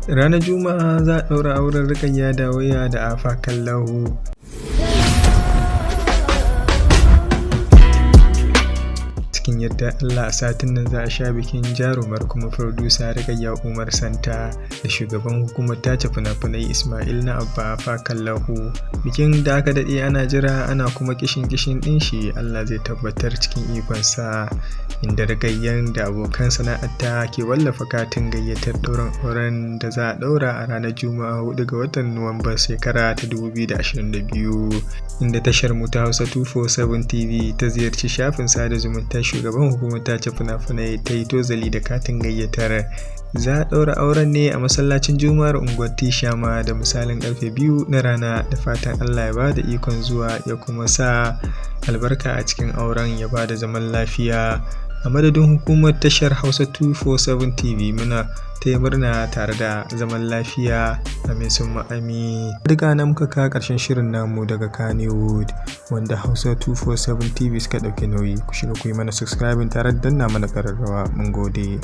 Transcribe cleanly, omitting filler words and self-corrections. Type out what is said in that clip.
Ranar Juma'a za a ɗaura auren Rukayya Dawayya da Afakallahu. Cikin yadda Allah a satin nan za a sha bikin jarumar kuma furodusa Rukayya Umar Santa da shugaban hukumar tace fina-finai Ismail na Abba Afakallahu. Bikin da aka daɗe ana jira ana kuma kishin ɗin shi Allah zai tabbatar cikin ikonsa, inda Rukayyan da abokan sana'arta ke wallafa katin gayyatar ɗaurin auren da za a ɗaura a ranar Juma'a 4 ga watan Nuwamban shekara ta 2022, inda tashar mu ta Hausa 247 TV ta ziyarci shafin sada zumunta shugaban hukumar tace fina-finai ta yi tozali da katin gayyatar. Za a ɗaura auren ne a masallacin Juma'ar unguwar Tishama da misalin karfe 2 na rana, da fatan Allah ya bada ikon zuwa ya kuma sa albarka a cikin auren ya bada zaman lafiya. A madadin hukumar tashar Hausa 247 TV muna taya murna tare da zaman lafiya. Amin summa amin. Daga nan muka kawo ƙarshen shirin namu daga Kannywood, wanda Hausa 247 TV suka ɗauki nauyi. Ku shiga ku yi mana subscribing tare da danna mana ƙararrawa. Mun gode.